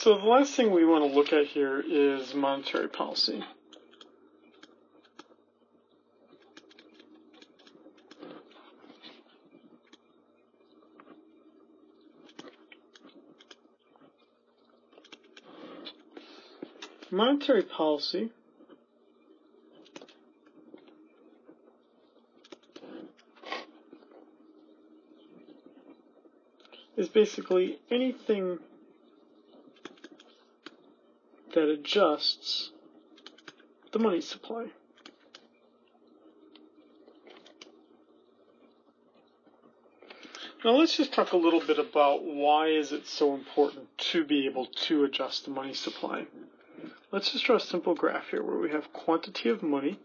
So the last thing we want to look at here is monetary policy. Monetary policy is basically anything that adjusts the money supply. Now let's just talk a little bit about why is it so important to be able to adjust the money supply. Let's just draw a simple graph here where we have quantity of money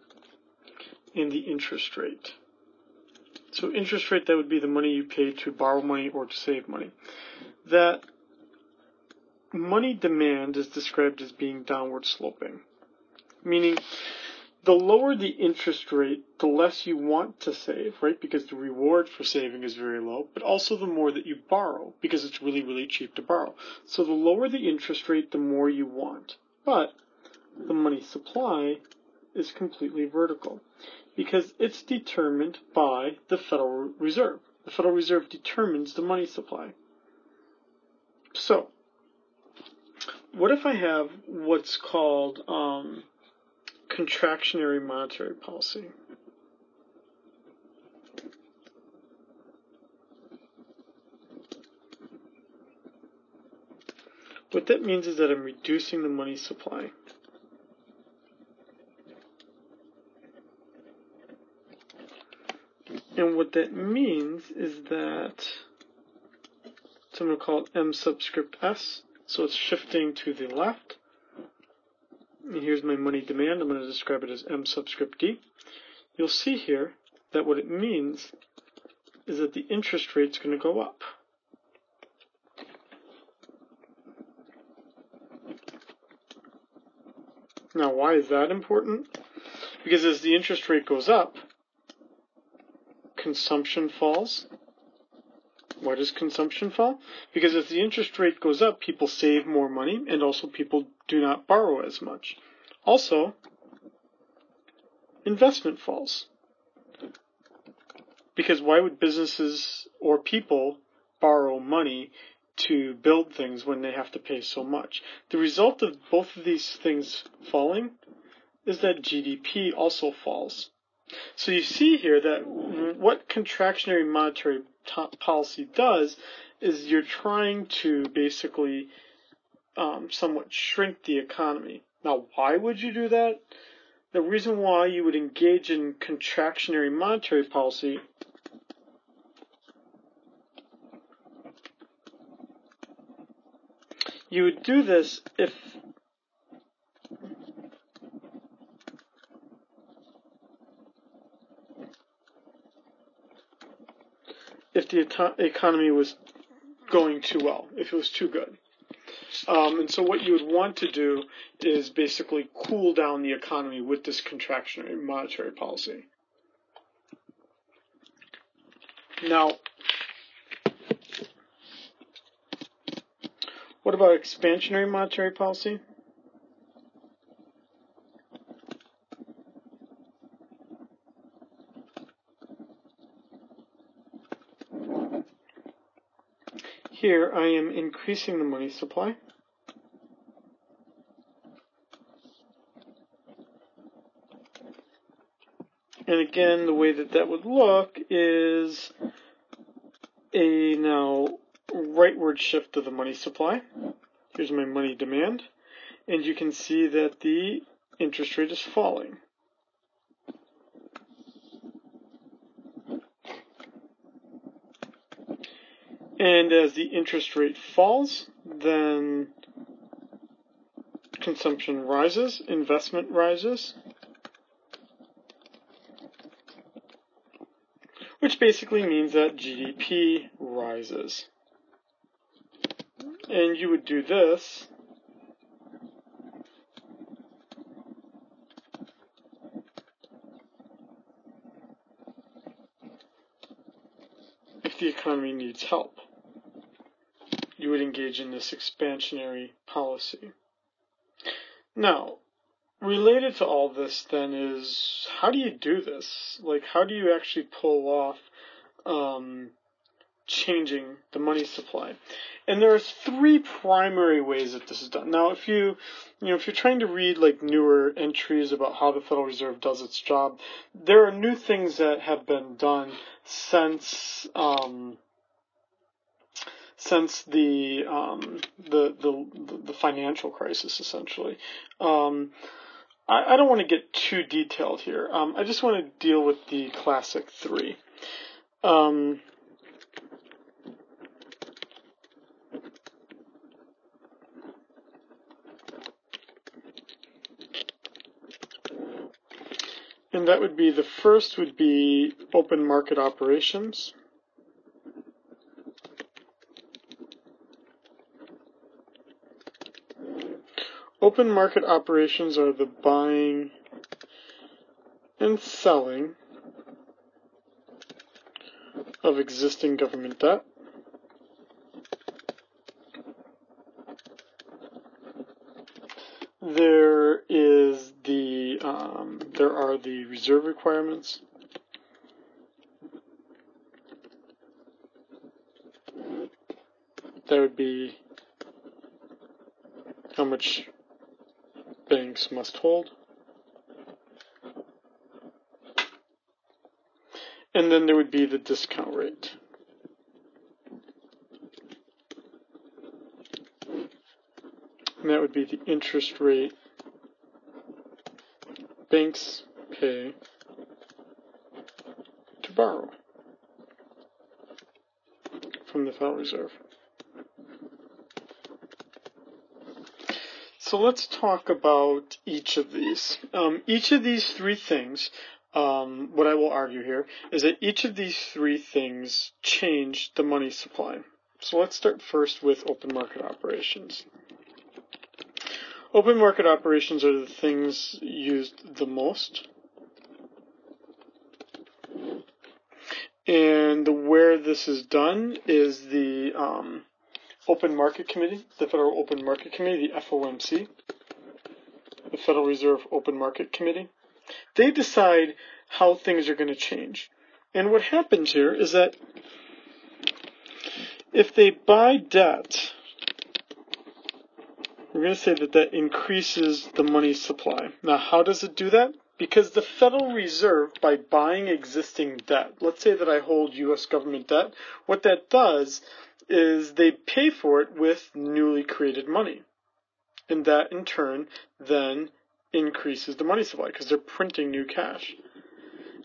and the interest rate. So interest rate, that would be the money you pay to borrow money or to save money. That money demand is described as being downward sloping, meaning the lower the interest rate, the less you want to save, right? Because the reward for saving is very low, but also the more that you borrow because it's really, really cheap to borrow. So the lower the interest rate, the more you want. But the money supply is completely vertical because it's determined by the Federal Reserve. The Federal Reserve determines the money supply. So, what if I have what's called contractionary monetary policy? What that means is that I'm reducing the money supply. And what that means is that, so I'm going to call it M subscript S, so it's shifting to the left. And here's my money demand. I'm going to describe it as M subscript D. You'll see here that what it means is that the interest rate's going to go up. Now, why is that important? Because as the interest rate goes up, consumption falls. Why does consumption fall? Because as the interest rate goes up, people save more money, and also people do not borrow as much. Also, investment falls. Because why would businesses or people borrow money to build things when they have to pay so much? The result of both of these things falling is that GDP also falls. So you see here that what contractionary monetary policy does is you're trying to basically somewhat shrink the economy. Now, why would you do that? The reason why you would engage in contractionary monetary policy you would do this if the economy was going too well, if it was too good. And so what you would want to do is basically cool down the economy with this contractionary monetary policy. Now, what about expansionary monetary policy? Here I am increasing the money supply. And again, the way that that would look is a now rightward shift of the money supply. Here's my money demand. And you can see that the interest rate is falling. And as the interest rate falls, then consumption rises, investment rises, which basically means that GDP rises. And you would do this if the economy needs help. You you would engage in this expansionary policy. Now, related to all this then is, how do you do this? Like, how do you actually pull off changing the money supply? And there's three primary ways that this is done. Now, if you're trying to read like newer entries about how the Federal Reserve does its job, there are new things that have been done since the financial crisis, essentially. I don't want to get too detailed here. I just want to deal with the classic three. And that would be, the first would be open market operations. Open market operations are the buying and selling of existing government debt. There are the reserve requirements. That would be how much banks must hold. And then there would be the discount rate. And that would be the interest rate banks pay to borrow from the Federal Reserve. So let's talk about each of these. Each of these three things, what I will argue here, is that each of these three things change the money supply. So let's start first with open market operations. Open market operations are the things used the most. And where this is done is the Open Market Committee, the Federal Open Market Committee, the FOMC, the Federal Reserve Open Market Committee. They decide how things are going to change. And what happens here is that if they buy debt, we're going to say that increases the money supply. Now, how does it do that? Because the Federal Reserve, by buying existing debt, let's say that I hold U.S. government debt, what that does is they pay for it with newly created money. And that, in turn, then increases the money supply because they're printing new cash.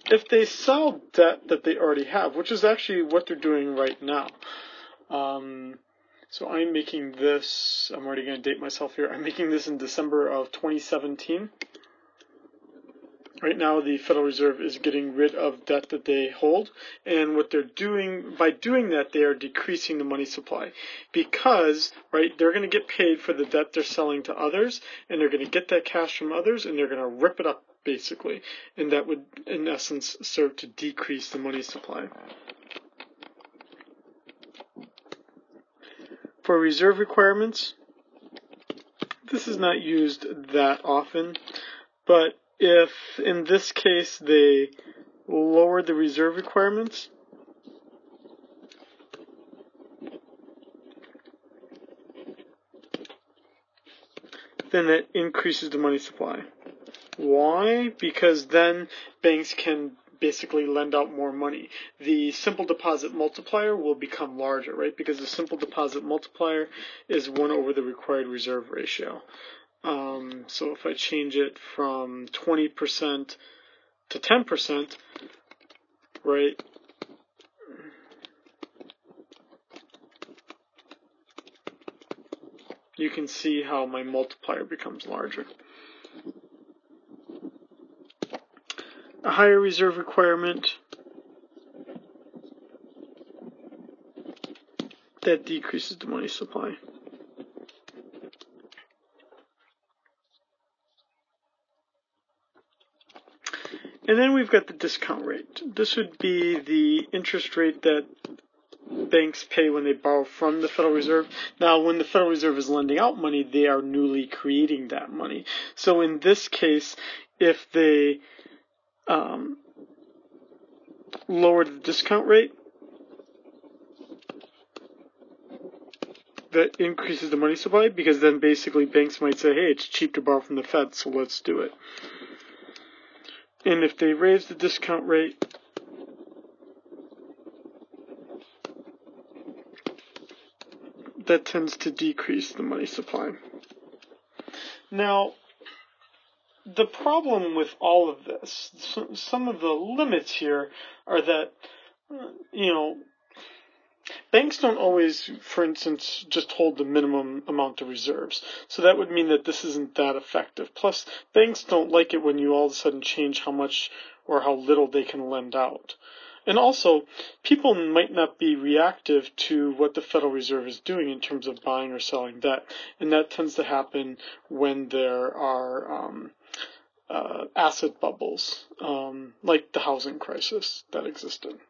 If they sell debt that they already have, which is actually what they're doing right now. So I'm making this, I'm already going to date myself here, I'm making this in December of 2017. Right now, the Federal Reserve is getting rid of debt that they hold, and what they're doing, by doing that, they are decreasing the money supply because, right, they're going to get paid for the debt they're selling to others, and they're going to get that cash from others, and they're going to rip it up, basically, and that would, in essence, serve to decrease the money supply. For reserve requirements, this is not used that often, but if, in this case, they lower the reserve requirements, then that increases the money supply. Why? Because then banks can basically lend out more money. The simple deposit multiplier will become larger, right? Because the simple deposit multiplier is 1 over the required reserve ratio. So if I change it from 20% to 10%, right, you can see how my multiplier becomes larger. A higher reserve requirement, that decreases the money supply. And then we've got the discount rate. This would be the interest rate that banks pay when they borrow from the Federal Reserve. Now, when the Federal Reserve is lending out money, they are newly creating that money. So in this case, if they lower the discount rate, that increases the money supply, because then basically banks might say, hey, it's cheap to borrow from the Fed, so let's do it. And if they raise the discount rate, that tends to decrease the money supply. Now, the problem with all of this, some of the limits here are that, banks don't always, for instance, just hold the minimum amount of reserves. So that would mean that this isn't that effective. Plus, banks don't like it when you all of a sudden change how much or how little they can lend out. And also, people might not be reactive to what the Federal Reserve is doing in terms of buying or selling debt. And that tends to happen when there are asset bubbles, like the housing crisis that existed.